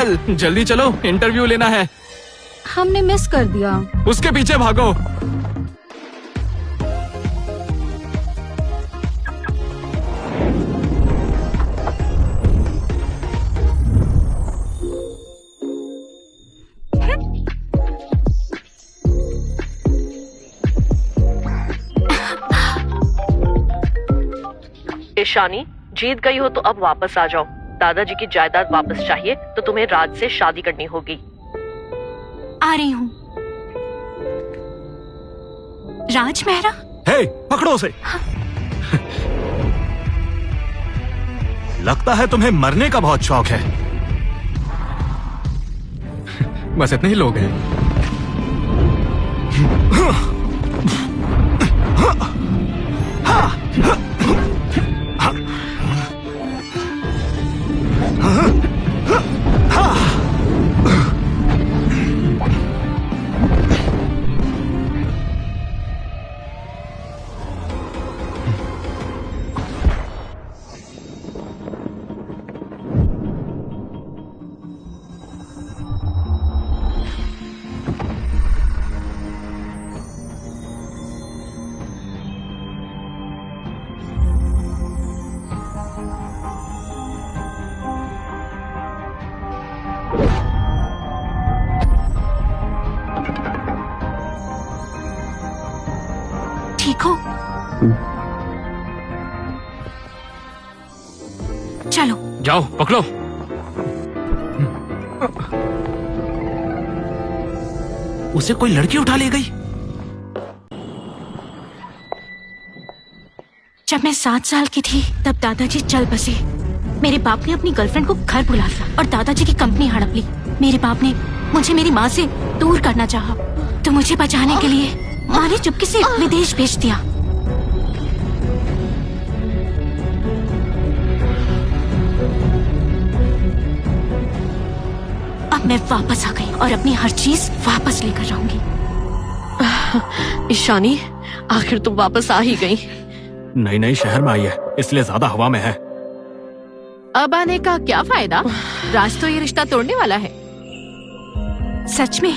चल जल्दी चलो, इंटरव्यू लेना है। हमने मिस कर दिया। उसके पीछे भागो। ईशानी, जीत गई हो तो अब वापस आ जाओ। दादाजी की जायदाद वापस चाहिए तो तुम्हें राज से शादी करनी होगी। आ रही हूँ। राज मेहरा। हे, पकड़ो उसे। लगता है तुम्हें मरने का बहुत शौक है। बस इतने ही लोग हैं। ठीक हो? चलो जाओ, पकड़ो। उसे कोई लड़की उठा ले गई। जब मैं 7 साल की थी तब दादाजी चल बसे। मेरे बाप ने अपनी गर्लफ्रेंड को घर बुला लिया और दादाजी की कंपनी हड़प ली। मेरे बाप ने मुझे मेरी माँ से दूर करना चाहा, तो मुझे बचाने के लिए माँ ने चुपके से विदेश भेज दिया। अब मैं वापस आ गई और अपनी हर चीज वापस लेकर आऊंगी। ईशानी, आखिर तुम वापस आ ही गई। नई शहर में आई है, इसलिए ज्यादा हवा में है। अब आने का क्या फायदा? राज तो ये रिश्ता तोड़ने वाला है। सच में?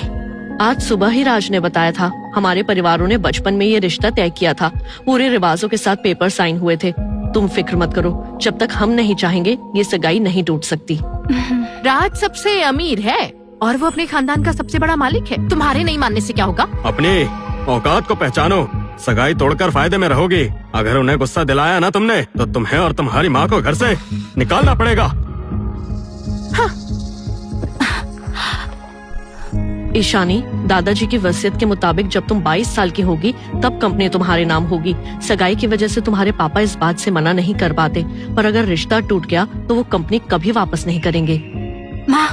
आज सुबह ही राज ने बताया था। हमारे परिवारों ने बचपन में ये रिश्ता तय किया था। पूरे रिवाजों के साथ पेपर साइन हुए थे। तुम फिक्र मत करो, जब तक हम नहीं चाहेंगे ये सगाई नहीं टूट सकती। राज सबसे अमीर है और वो अपने खानदान का सबसे बड़ा मालिक है। तुम्हारे नहीं मानने से क्या होगा? अपनी औकात को पहचानो। सगाई तोड़कर फायदे में रहोगी। अगर उन्हें गुस्सा दिलाया ना तुमने, तो तुम्हें और तुम्हारी माँ को घर से निकालना पड़ेगा। ईशानी, दादाजी की वसीयत के मुताबिक जब तुम 22 साल की होगी तब कंपनी तुम्हारे नाम होगी। सगाई की वजह से तुम्हारे पापा इस बात से मना नहीं कर पाते, पर अगर रिश्ता टूट गया तो वो कंपनी कभी वापस नहीं करेंगे। माँ,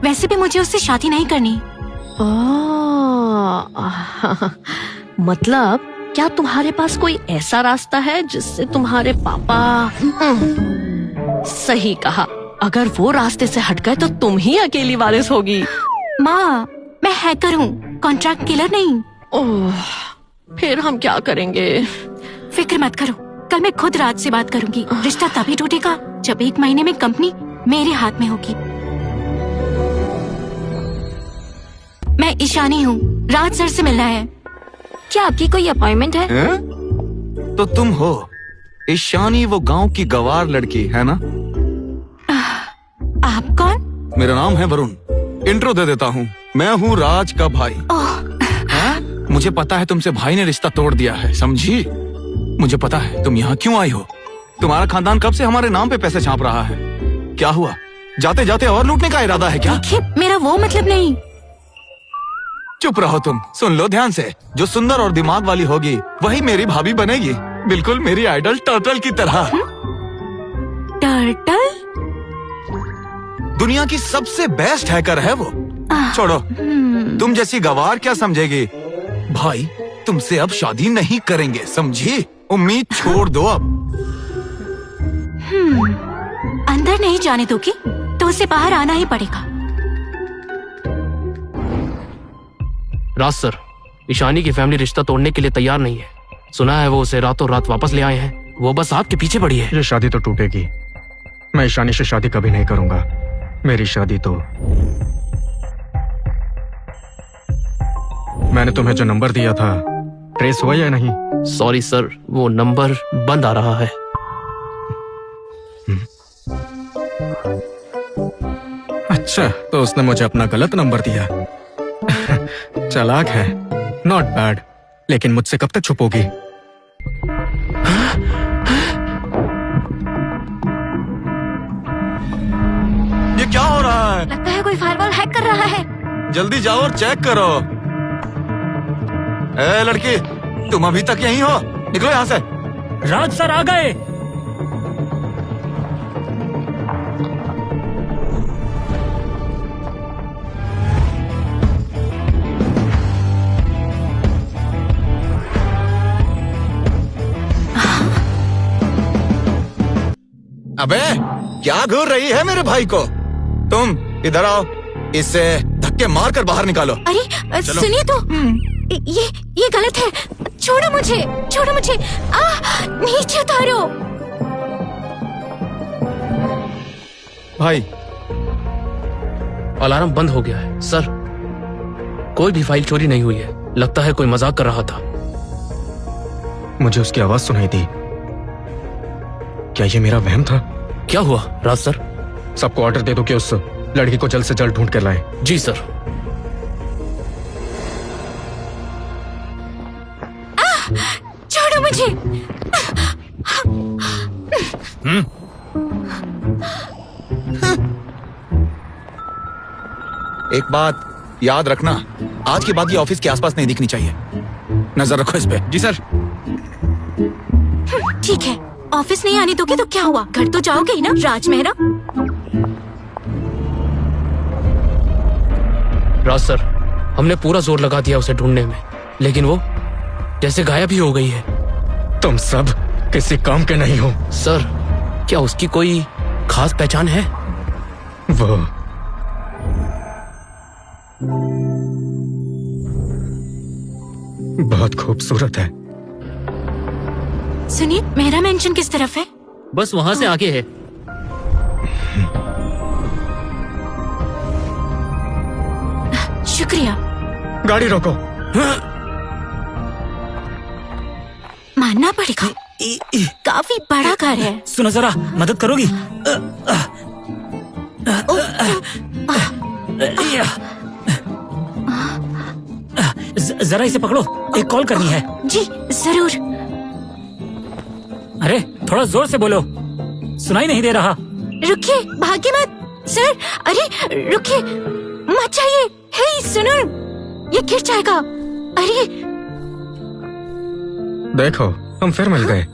वैसे भी मुझे उससे शादी नहीं करनी। मतलब क्या तुम्हारे पास कोई ऐसा रास्ता है जिससे तुम्हारे पापा? सही कहा, अगर वो रास्ते से हट गए तो तुम ही अकेली वारिस होगी। माँ, मैं हैकर हूँ, कॉन्ट्रैक्ट किलर नहीं। ओह, फिर हम क्या करेंगे? फिक्र मत करो, कल मैं खुद राज से बात करूंगी। रिश्ता तभी टूटेगा जब 1 महीने में कंपनी मेरे हाथ में होगी। मैं ईशानी हूँ, राज सर से मिलना है। क्या आपकी कोई अपॉइंटमेंट है? तो तुम हो ईशानी, वो गांव की गवार लड़की है ना? आप कौन? मेरा नाम है वरुण। इंट्रो दे देता हूँ, मैं हूँ राज का भाई। मुझे पता है तुमसे भाई ने रिश्ता तोड़ दिया है, समझी? मुझे पता है तुम यहाँ क्यों आई हो। तुम्हारा खानदान कब से हमारे नाम पे पैसे छाप रहा है। क्या हुआ, जाते जाते और लूटने का इरादा है क्या? देखिए, मेरा वो मतलब नहीं। चुप रहो तुम, सुन लो ध्यान से। जो सुंदर और दिमाग वाली होगी वही मेरी भाभी बनेगी, बिल्कुल मेरी आइडल टर्टल की तरह। टर्टल? दुनिया की सबसे बेस्ट हैकर है वो। छोड़ो, तुम जैसी गवार क्या समझेगी। भाई तुमसे अब शादी नहीं करेंगे, समझी? उम्मीद छोड़ दो अब। अंदर नहीं जाने दोगी तो उसे बाहर आना ही पड़ेगा। राज सर, ईशानी की फैमिली रिश्ता तोड़ने के लिए तैयार नहीं है। सुना है वो उसे रातों रात वापस ले आए हैं। वो बस आपके पीछे पड़ी है। ये शादी तो टूटेगी। मैं ईशानी से शादी कभी नहीं करूंगा। मेरी शादी तो मैंने तुम्हें जो नंबर दिया था ट्रेस हुआ या नहीं? सॉरी सर, वो नंबर बंद आ रहा है। अच्छा, तो उसने मुझे अपना गलत नंबर दिया। चालाक है, नॉट बैड। लेकिन मुझसे कब तक छुपोगी? ये क्या हो रहा है? लगता है कोई फायरवॉल हैक कर रहा है। जल्दी जाओ और चेक करो। ए लड़की, तुम अभी तक यहीं हो? निकलो यहाँ से। राज सर आ गए। अबे क्या घूर रही है मेरे भाई को? तुम इधर आओ, इससे धक्के मार कर बाहर निकालो। अरे सुनिए तो, ये गलत है। छोड़ो मुझे, छोड़ो मुझे। नीचे उतारो। भाई, अलार्म बंद हो गया है सर। कोई भी फाइल चोरी नहीं हुई है। लगता है कोई मजाक कर रहा था। मुझे उसकी आवाज सुनाई दी। क्या ये मेरा वहम था? क्या हुआ राज सर? सबको ऑर्डर दे दो कि उस लड़की को जल्द से जल्द ढूंढ कर लाएं। जी सर। छोड़ो मुझे। एक बात याद रखना, आज के बाद ये ऑफिस के आसपास नहीं दिखनी चाहिए। नजर रखो इस पे। जी सर। ठीक है, ऑफिस नहीं आने दोगे तो क्या हुआ? घर तो जाओगे ही ना राज मेहरा। राज सर, हमने पूरा जोर लगा दिया उसे ढूंढने में, लेकिन वो जैसे गायब ही हो गई है। तुम सब किसी काम के नहीं हो। सर, क्या उसकी कोई खास पहचान है? वो बहुत खूबसूरत है। सुनिए, मेरा मेंशन किस तरफ है? बस वहाँ से आगे है। शुक्रिया। गाड़ी रोको। मानना पड़ेगा, काफी बड़ा घर है। सुनो जरा, मदद करोगी? जरा इसे पकड़ो, एक कॉल करनी है। जी जरूर। अरे थोड़ा जोर से बोलो, सुनाई नहीं दे रहा। रुकिए, भागिए मत सर। अरे रुकिए, मत जाइए। हे सुनो, ये गिर जाएगा। अरे देखो, हम फिर मिल गए।